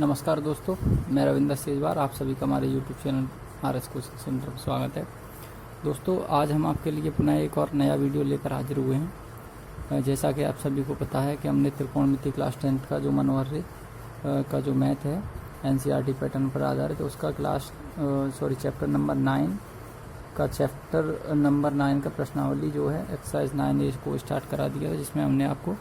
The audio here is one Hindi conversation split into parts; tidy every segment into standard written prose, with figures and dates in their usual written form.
नमस्कार दोस्तों, मैं रविंदर सेजवार। आप सभी का हमारे YouTube channel RS coaching centre पर स्वागत है। दोस्तों, आज हम आपके लिए पुनः एक और नया वीडियो लेकर हाजिर हुए हैं। जैसा कि आप सभी को पता है कि हमने त्रिकोणमिति क्लास 10th का जो मनोहर्य का जो मैथ है NCERT पैटर्न पर आधारित है, उसका चैप्टर नंबर 9 का चैप्टर नंबर 9 का प्रश्नावली जो है एक्सरसाइज 9A को स्टार्ट करा दिया था, जिसमें हमने आपको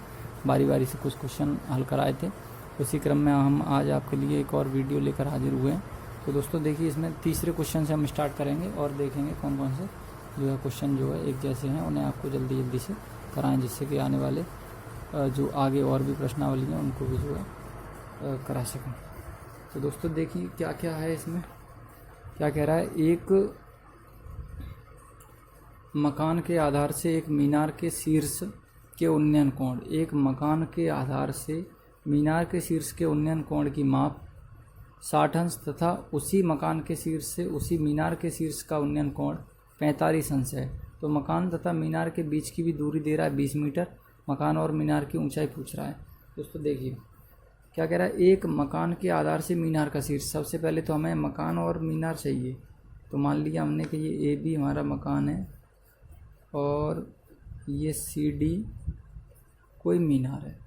बारी बारी से कुछ क्वेश्चन हल कराए थे। उसी क्रम में हम आज आपके लिए एक और वीडियो लेकर हाजिर हुए हैं। तो दोस्तों देखिए, इसमें तीसरे क्वेश्चन से हम स्टार्ट करेंगे और देखेंगे कौन कौन से जो है क्वेश्चन जो है एक जैसे हैं, उन्हें आपको जल्दी जल्दी से कराएं, जिससे कि आने वाले जो आगे और भी प्रश्नावली हैं उनको भी जो है करा सकें। तो दोस्तों देखिए क्या क्या है इसमें, क्या कह रहा है। एक मकान के आधार से एक मीनार के शीर्ष के उन्नयन कोण, एक मकान के आधार से मीनार के शीर्ष के उन्नयन कोण की माप 60 अंश तथा उसी मकान के शीर्ष से उसी मीनार के शीर्ष का उन्नयन कोण 45 अंश है। तो मकान तथा मीनार के बीच की भी दूरी दे रहा है 20 मीटर। मकान और मीनार की ऊंचाई पूछ रहा है। दोस्तों देखिए क्या कह रहा है। एक मकान के आधार से मीनार का शीर्ष, सबसे पहले तो हमें मकान और मीनार चाहिए। तो मान लिया हमने कि ये AB हमारा मकान है और ये CD कोई मीनार है।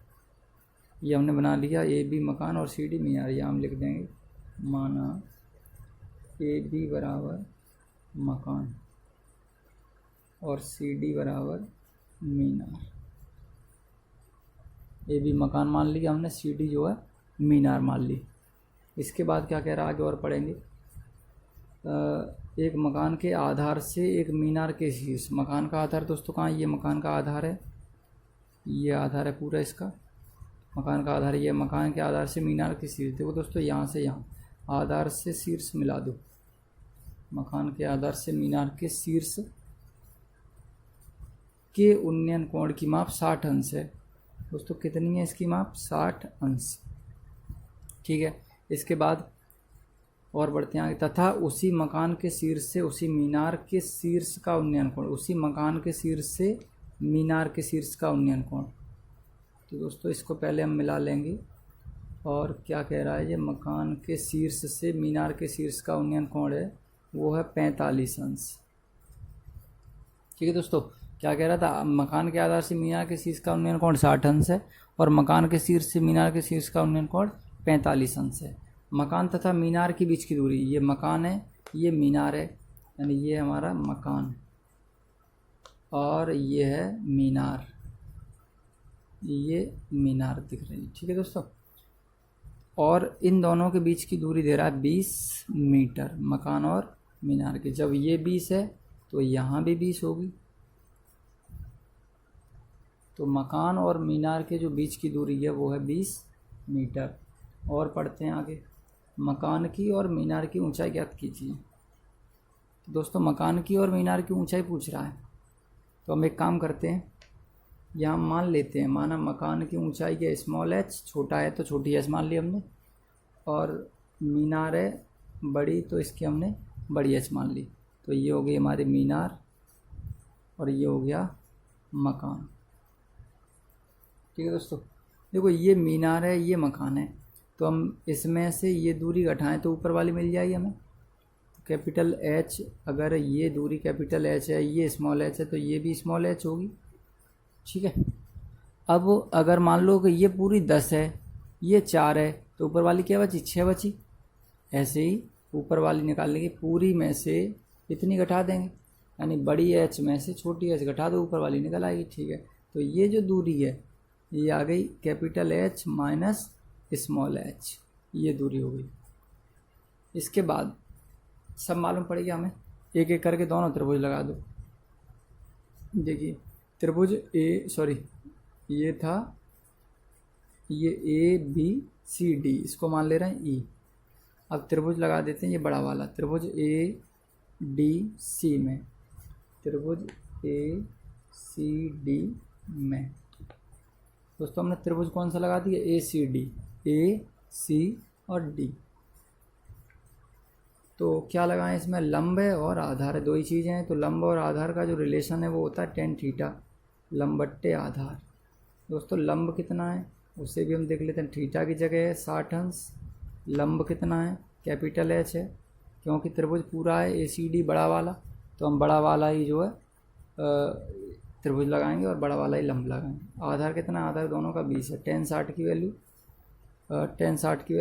ये हमने बना लिया AB मकान और CD मीनार। ये हम लिख देंगे, माना AB बराबर मकान और CD बराबर मीनार। AB मकान मान लिया हमने, CD जो है मीनार मान ली। इसके बाद क्या कह रहा है, आगे और पढ़ेंगे। एक मकान के आधार से एक मीनार के शीर्ष, मकान का आधार दोस्तों कहाँ, ये मकान का आधार है, ये आधार है पूरा इसका, मकान का आधार। ये मकान के आधार से मीनार के शीर्ष, देखो दोस्तों यहाँ से यहाँ आधार से शीर्ष मिला दो। मकान के आधार से मीनार के शीर्ष के उन्नयन कोण की माप 60 अंश है। दोस्तों कितनी है इसकी माप, 60 अंश। ठीक है, इसके बाद और बढ़ते हैं आगे। तथा उसी मकान के शीर्ष से उसी मीनार के शीर्ष का उन्नयन कोण, उसी मकान के शीर्ष से मीनार के शीर्ष का उन्नयन कोण। तो दोस्तों इसको पहले हम मिला लेंगे। और क्या कह रहा है, ये मकान के शीर्ष से मीनार के शीर्ष का उन्नयन कोण है वो है 45 अंश। ठीक है दोस्तों, क्या कह रहा था, मकान के आधार से मीनार के शीर्ष का उन्नयन कोण 60 अंश है और मकान के शीर्ष से मीनार के शीर्ष का उन्नयन कोण 45 अंश है। मकान तथा मीनार के बीच की दूरी, ये मकान है ये मीनार है, यानी ये हमारा मकान और ये है मीनार, ये मीनार दिख रही है। ठीक है दोस्तों, और इन दोनों के बीच की दूरी दे रहा है 20 मीटर, मकान और मीनार के। जब ये 20 है तो यहाँ भी 20 होगी। तो मकान और मीनार के जो बीच की दूरी है वो है 20 मीटर। और पढ़ते हैं आगे। मकान की और मीनार की ऊंचाई ज्ञात कीजिए। तो दोस्तों मकान की और मीनार की ऊंचाई पूछ रहा है, तो हम एक काम करते हैं, यहाँ मान लेते हैं, माना मकान की ऊंचाई है स्मॉल h, छोटा है तो छोटी h मान ली हमने, और मीनार है बड़ी तो इसकी हमने बड़ी h मान ली। तो ये हो गई हमारी मीनार और ये हो गया मकान। ठीक है दोस्तों, देखो ये मीनार है ये मकान है, तो हम इसमें से ये दूरी घटाएं तो ऊपर वाली मिल जाएगी हमें। कैपिटल H, अगर ये दूरी कैपिटल H है, ये स्मॉल h है, तो ये भी स्मॉल h होगी। ठीक है, अब अगर मान लो कि ये पूरी 10 है ये 4 है, तो ऊपर वाली क्या बची, 6 बची। ऐसे ही ऊपर वाली निकालने की, पूरी में से इतनी घटा देंगे, यानी बड़ी h में से छोटी h घटा दो, ऊपर वाली निकल आएगी। ठीक है, तो ये जो दूरी है ये आ गई capital H minus small h, ये दूरी हो गई। इसके बाद सब मालूम पड़ेगा हमें, एक एक करके दोनों त्रिभुज लगा दो। देखिए त्रिभुज ये था, ये ABCD, इसको मान ले रहे हैं E। अब त्रिभुज लगा देते हैं, ये बड़ा वाला त्रिभुज ADC में, त्रिभुज ACD में। दोस्तों हमने त्रिभुज कौन सा लगा दिया, ACD, AC और D। तो क्या लगाएं इसमें, लंब है और आधार है, दो ही चीज़ें हैं। तो लंब और आधार का जो रिलेशन है वो होता है tan थीटा, लंब बट्टे आधार। दोस्तों लंब कितना है उसे भी हम देख लेते हैं। थीटा की जगह है 60 अंश लंब कितना है, कैपिटल एच है, क्योंकि त्रिभुज पूरा है ACD बड़ा वाला, तो हम बड़ा वाला ही जो है त्रिभुज लगाएंगे और बड़ा वाला ही लंब लगाएंगे। आधार कितना, आधार दोनों का 20 है। tan 60 की वैल्यू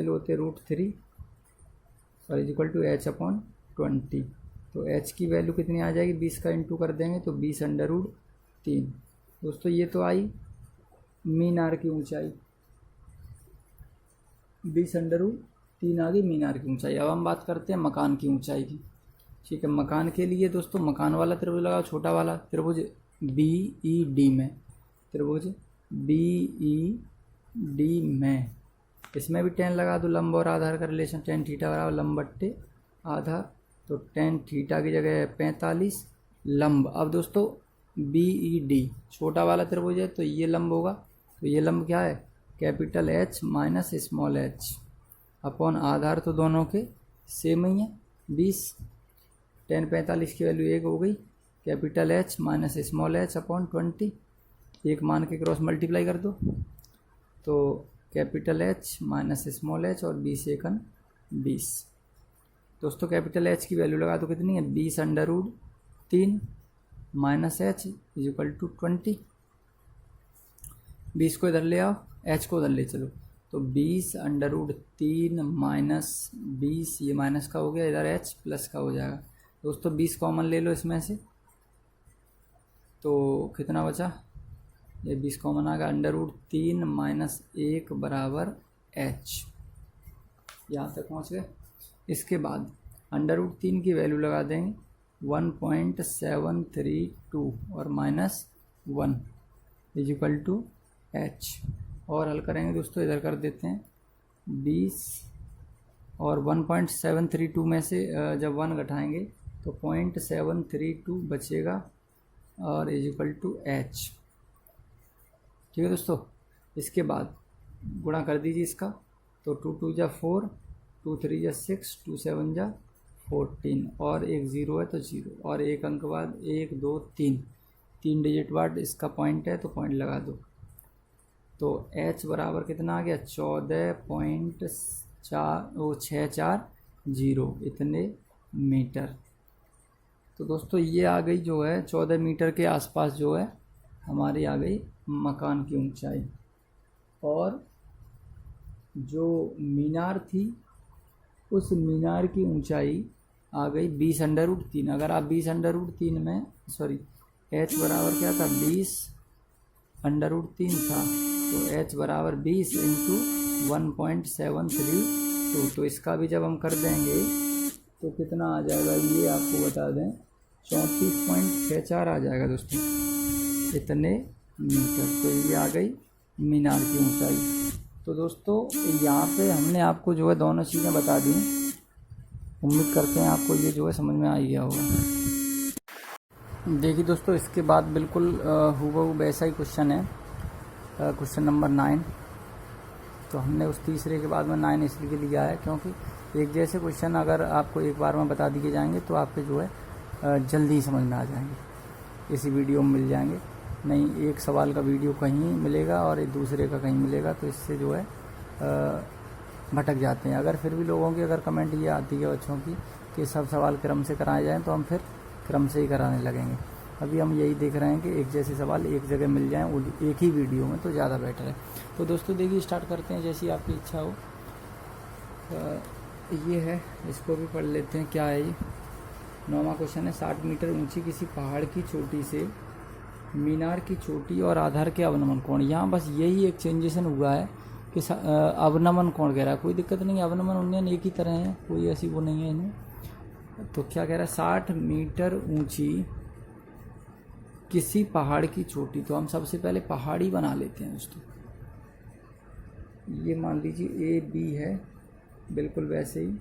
होती है √3 और इक्वल टू H/20। तो H की वैल्यू कितनी आ जाएगी, 20 का इंटू कर देंगे तो 20√3। दोस्तों ये तो आई मीनार की ऊंचाई, 20√3 आ गई मीनार की ऊंचाई। अब हम बात करते हैं मकान की ऊंचाई की। ठीक है, मकान के लिए दोस्तों मकान वाला त्रिभुज लगाओ, छोटा वाला त्रिभुज BED में, त्रिभुज BED में, इसमें भी tan लगा दो। लंब और आधार का रिलेशन tan थीटा बराबर लंब बट्टे आधार, तो tan थीटा की जगह है 45 लंब। अब दोस्तों BED छोटा वाला त्रिभुज है तो ये लंब होगा, तो ये लंब क्या है, capital H minus small h upon आधार, तो दोनों के सेम ही है 20। tan 45 की वैल्यू 1 हो गई, capital H minus small h upon 20, एक मान के क्रॉस मल्टीप्लाई कर दो, तो capital H minus small h और 20 एकन 20। दोस्तों कैपिटल H की वैल्यू लगा तो कितनी है, 20√3 माइनस h इक्वल टू 20। 20 को इधर ले आओ, h को उधर ले चलो, तो 20√3 माइनस 20, ये माइनस का हो गया, इधर h प्लस का हो जाएगा। दोस्तों 20 कॉमन ले लो इसमें से, तो कितना बचा, ये 20 कॉमन आ गया, √3 माइनस 1 बराबर h। यहाँ तक पहुँच गए। इसके बाद √3 की वैल्यू लगा देंगे 1.732 और माइनस 1 इक्वल टू h, और हल करेंगे दोस्तों, इधर कर देते हैं 20 और 1.732 में से जब 1 घटाएंगे तो 0.732 बचेगा और इक्वल टू h। ठीक है दोस्तों, इसके बाद गुणा कर दीजिए इसका, तो 2 2 जा 4, 2 3 जा 6, 2 7 जा 14 और एक 0 है तो 0, और एक अंक बाद 1 2 3 डिजिट बाद इसका पॉइंट है तो पॉइंट लगा दो, तो h बराबर कितना आ गया, 14.640 इतने मीटर। तो दोस्तों ये आ गई जो है 14 मीटर के आसपास जो है हमारी आ गई मकान की ऊंचाई, और जो मीनार थी उस मीनार की ऊंचाई आ गई 20√3। अगर आप 20√3 में h बराबर क्या था, 20√3 था, तो h बराबर 20 इंटू 1.732, तो इसका भी जब हम कर देंगे तो कितना आ जाएगा, ये आपको बता दें 34.64 आ जाएगा दोस्तों, इतने मीटर। तो ये आ गई मीनार की ऊंचाई। तो दोस्तों यहाँ पे हमने आपको जो है दोनों चीज़ें बता दी, उम्मीद करते हैं आपको ये जो है समझ में आ गया होगा। देखिए दोस्तों, इसके बाद बिल्कुल हूबहू वैसा ही क्वेश्चन है, क्वेश्चन नंबर 9। तो हमने उस तीसरे के बाद में 9 इसलिए लिया है क्योंकि एक जैसे क्वेश्चन अगर आपको एक बार में बता दिए जाएंगे तो आपके जो है जल्दी ही समझ में आ जाएंगे, इसी वीडियो में मिल जाएंगे। नहीं एक सवाल का वीडियो कहीं मिलेगा और एक दूसरे का कहीं मिलेगा, तो इससे जो है भटक जाते हैं। अगर फिर भी लोगों की अगर कमेंट ये आती है बच्चों की कि सब सवाल क्रम से कराए जाएँ, तो हम फिर क्रम से ही कराने लगेंगे। अभी हम यही देख रहे हैं कि एक जैसे सवाल एक जगह मिल जाएँ एक ही वीडियो में, तो ज़्यादा बेटर है। तो दोस्तों देखिए स्टार्ट करते हैं, जैसी आपकी इच्छा हो। ये है, इसको भी पढ़ लेते हैं। क्या है ये, 9वां क्वेश्चन है। 60 मीटर ऊंची किसी पहाड़ की चोटी से मीनार की चोटी और आधार के अवनमन कोण, यहाँ बस यही एक चेंजेशन हुआ है कि अवनमन कोण कह रहा है, कोई दिक्कत नहीं है, अवनमन उन्नयन एक ही तरह है, कोई ऐसी वो नहीं है इनमें। तो क्या कह रहा है, 60 मीटर ऊंची किसी पहाड़ की चोटी, तो हम सबसे पहले पहाड़ी बना लेते हैं दोस्तों। ये मान लीजिए AB है, बिल्कुल वैसे ही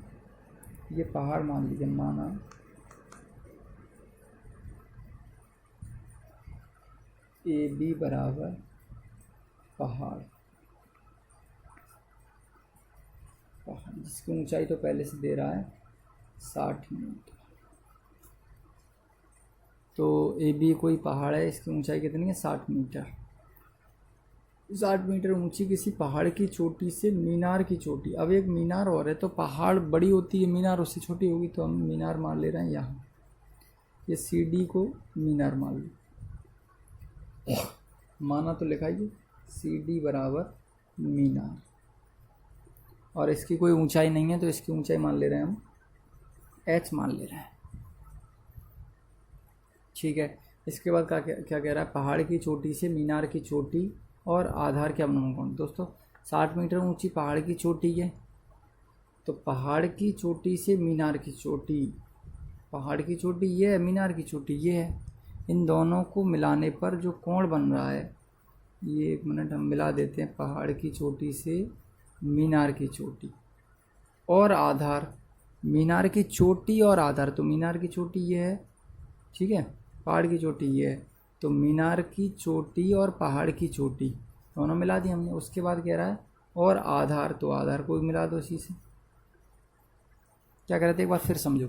ये पहाड़ मान लीजिए, माना AB बराबर पहाड़, जिसकी ऊंचाई तो पहले से दे रहा है 60 मीटर। तो AB कोई पहाड़ है, इसकी ऊंचाई कितनी है, 60 मीटर। 60 मीटर ऊंची किसी पहाड़ की चोटी से मीनार की चोटी। अब एक मीनार और है, तो पहाड़ बड़ी होती है, मीनार उससे छोटी होगी, तो हम मीनार मान ले रहे हैं यहाँ। ये CD को मीनार मान लो, माना तो लिखाइए CD बराबर मीनार। और इसकी कोई ऊंचाई नहीं है, तो इसकी ऊंचाई मान ले रहे हैं हम H मान ले रहे हैं। ठीक है। इसके बाद क्या कह रहा है, पहाड़ की चोटी से मीनार की चोटी और आधार के अवनमन कोण। दोस्तों 60 मीटर ऊंची पहाड़ की चोटी है, तो पहाड़ की चोटी से मीनार की चोटी, पहाड़ की चोटी ये है, मीनार की चोटी ये है, इन दोनों को मिलाने पर जो कोण बन रहा है, ये 1 मिनट हम मिला देते हैं। पहाड़ की चोटी से मीनार की चोटी और आधार, मीनार की चोटी और आधार, तो मीनार की चोटी ये है, ठीक है, पहाड़ की चोटी ये है, तो मीनार की चोटी और पहाड़ की चोटी दोनों मिला दी हमने। उसके बाद कह रहा है और आधार, तो आधार को भी मिला दो इसी से। क्या कह रहे थे, एक बार फिर समझो।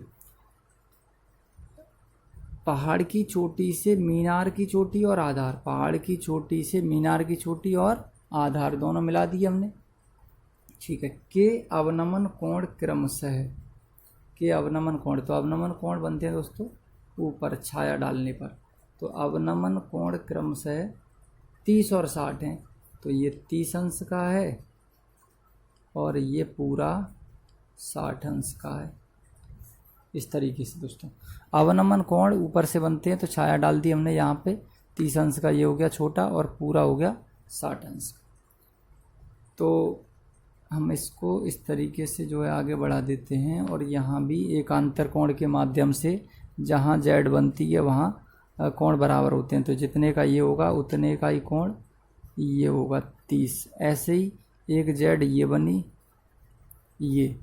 पहाड़ की चोटी से मीनार की चोटी और आधार, पहाड़ की चोटी से मीनार की चोटी और आधार दोनों मिला दिए हमने, ठीक है। के अवनमन कोण क्रमशः, के अवनमन कोण, तो अवनमन कोण बनते हैं दोस्तों ऊपर छाया डालने पर, तो अवनमन कोण क्रमशः 30 और 60 हैं, तो ये 30 अंश का है और ये पूरा 60 अंश का है। इस तरीके से दोस्तों अवनमन कोण ऊपर से बनते हैं, तो छाया डाल दी हमने यहाँ पे, 30 अंश का ये हो गया छोटा और पूरा हो गया 60 अंश का। तो हम इसको इस तरीके से जो है आगे बढ़ा देते हैं, और यहाँ भी एकांतर कोण के माध्यम से जहाँ Z बनती है वहाँ कोण बराबर होते हैं, तो जितने का ये होगा उतने का ही कोण ये होगा 30। ऐसे ही एक Z ये बनी, ये,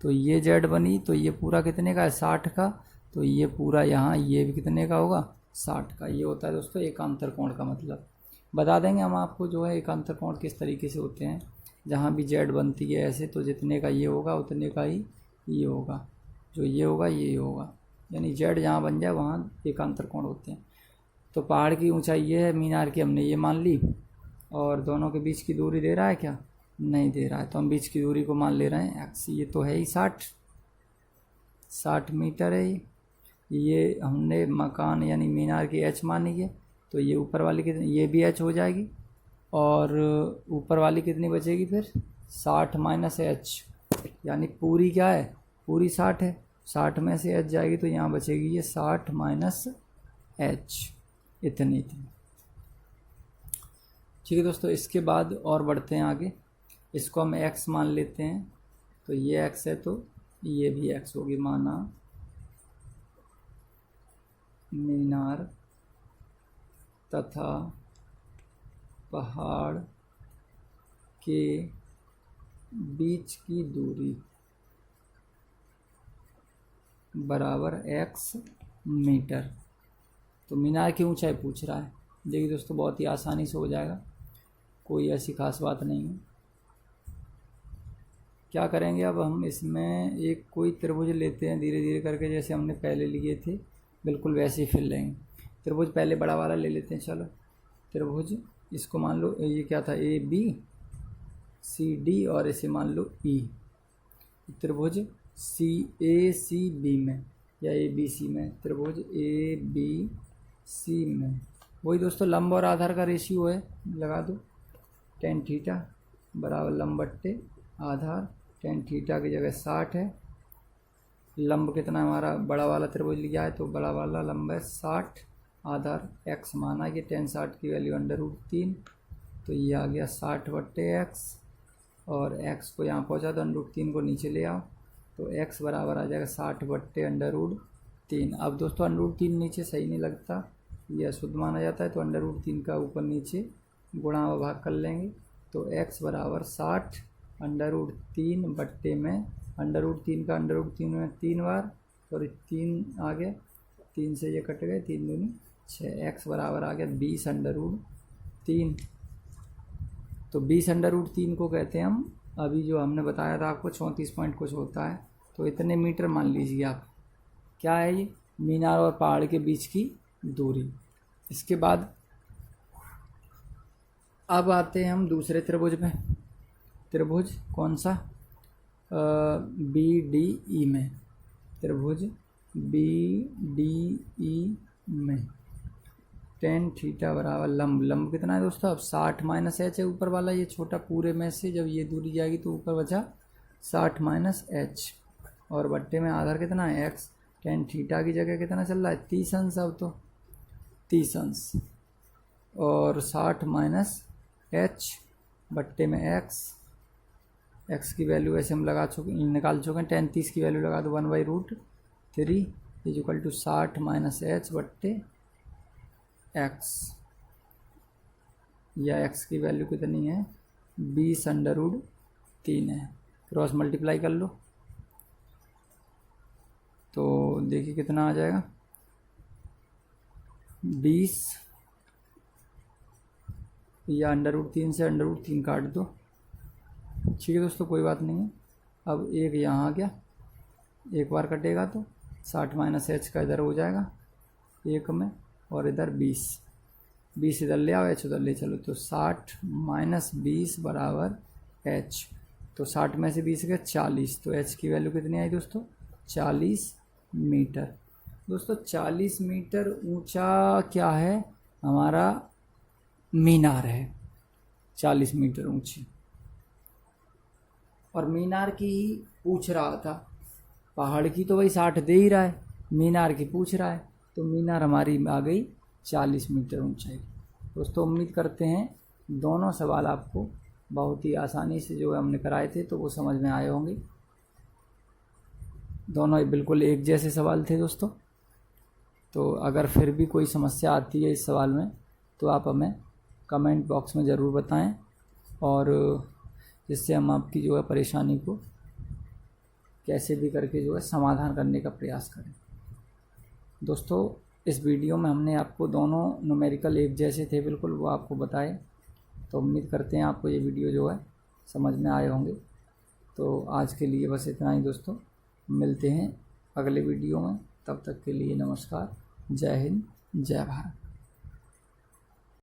तो ये Z बनी, तो ये पूरा कितने का है 60 का, तो ये पूरा यहाँ ये भी कितने का होगा 60 का। ये होता है दोस्तों एकांतर कोण का मतलब। बता देंगे हम आपको जो है एकांतर कोण किस तरीके से होते हैं। जहाँ भी Z बनती है ऐसे, तो जितने का ये होगा उतने का ही ये होगा, जो ये होगा ये होगा, यानी Z जहाँ बन जाए वहाँ एकांतर कोण होते हैं। तो पहाड़ की ऊंचाई ये है, मीनार की हमने ये मान ली, और दोनों के बीच की दूरी दे रहा है क्या, नहीं दे रहा है, तो हम बीच की दूरी को मान ले रहे हैं x। ये तो है ही 60 मीटर है। ये हमने मकान यानी मीनार की H मानी है, तो ये ऊपर वाली कितनी, ये भी H हो जाएगी, और ऊपर वाली कितनी बचेगी फिर 60 माइनस H, यानी पूरी क्या है, पूरी 60 है, 60 में से H जाएगी, तो यहाँ बचेगी ये 60 माइनस H, इतनी। ठीक है दोस्तों, इसके बाद और बढ़ते हैं आगे। इसको हम x मान लेते हैं, तो ये x है तो ये भी x होगी। माना मीनार तथा पहाड़ के बीच की दूरी बराबर x मीटर। तो मीनार की ऊंचाई पूछ रहा है। देखिए दोस्तों बहुत ही आसानी से हो जाएगा, कोई ऐसी खास बात नहीं है। क्या करेंगे अब हम इसमें एक कोई त्रिभुज लेते हैं, धीरे धीरे करके जैसे हमने पहले लिए थे बिल्कुल वैसे ही फिर लेंगे। त्रिभुज पहले बड़ा वाला ले लेते हैं। चलो त्रिभुज, इसको मान लो ये क्या था ABCD, और इसे मान लो E। त्रिभुज CACB में या ABC में, त्रिभुज ABC में वही दोस्तों लंब और आधार का रेशियो है, लगा दो tan थीटा बराबर लंब बट्टे आधार। tan थीटा की जगह 60 है, लंब कितना हमारा बड़ा वाला त्रिभुज लिया है, तो बड़ा वाला लंब है 60, आधार x माना कि tan 60 की वैल्यू √3, तो ये आ गया 60 बट्टे x, और x को यहाँ पहुँचा दो, √3 को नीचे ले आओ, तो x बराबर आ जाएगा 60 बट्टे √3। अब दोस्तों √3 नीचे सही नहीं लगता, यह अशुद्ध माना जाता है, तो √3 का ऊपर नीचे गुणा व भाग कर लेंगे, तो x बराबर 60 √3 बट्टे में √3 का √3 में 3 बार, सॉरी 3 आ गया, 3 से ये कट गए, 3 दूनी 6, x बराबर आ गया 20 √3। तो 20 √3 को कहते हैं हम, अभी जो हमने बताया था आपको 34 पॉइंट कुछ होता है, तो इतने मीटर मान लीजिए आप। क्या है ये, मीनार और पहाड़ के बीच की दूरी। इसके बाद अब आते हैं हम दूसरे त्रिभुज में। त्रिभुज कौन सा? बी डी ई में। त्रिभुज बी डी ई में टेन थीटा बराबर लंब। लंब कितना है दोस्तों? अब 60 माइनस एच है ऊपर वाला, ये छोटा पूरे में से जब ये दूरी जाएगी तो ऊपर बचा 60 माइनस एच, और बट्टे में आधार कितना है? एक्स। टेन थीटा की जगह कितना चल रहा है? 30 अंश। अब तो 30 अंश, और 60 माइनस एच बट्टे में एक्स। एक्स की वैल्यू वैसे हम निकाल चुके हैं। 10 30 की वैल्यू लगा दो 1/√3 is equal to 60 minus H बट्टे एक्स, या एक्स की वैल्यू कितनी है? 20√3 है। क्रॉस मल्टीप्लाई कर लो तो देखिए कितना आ जाएगा, 20, या √3 से √3 काट दो। ठीक है दोस्तों, कोई बात नहीं है। अब एक यहाँ आ गया, एक बार कटेगा तो 60 माइनस एच का इधर हो जाएगा एक में, और इधर 20 इधर ले आओ, एच उधर ले चलो, तो 60 माइनस 20 बराबर एच। तो 60 में से 20 गया 40, तो एच की वैल्यू कितनी आई दोस्तों? 40 मीटर। दोस्तों 40 मीटर ऊंचा क्या है? हमारा मीनार है 40 मीटर ऊंची। और मीनार की ही पूछ रहा था, पहाड़ की तो भाई 60 दे ही रहा है, मीनार की पूछ रहा है, तो मीनार हमारी आ गई 40 मीटर ऊंचाई। दोस्तों उम्मीद करते हैं दोनों सवाल आपको बहुत ही आसानी से जो हमने कराए थे तो वो समझ में आए होंगे। दोनों बिल्कुल एक जैसे सवाल थे दोस्तों। तो अगर फिर भी कोई समस्या आती है इस सवाल में तो आप हमें कमेंट बॉक्स में ज़रूर बताएं, और जिससे हम आपकी जो है परेशानी को कैसे भी करके जो है समाधान करने का प्रयास करें। दोस्तों इस वीडियो में हमने आपको दोनों न्यूमेरिकल एक जैसे थे बिल्कुल, वो आपको बताए। तो उम्मीद करते हैं आपको ये वीडियो जो है समझ में आए होंगे। तो आज के लिए बस इतना ही दोस्तों, मिलते हैं अगले वीडियो में। तब तक के लिए नमस्कार, जय हिंद, जय भारत।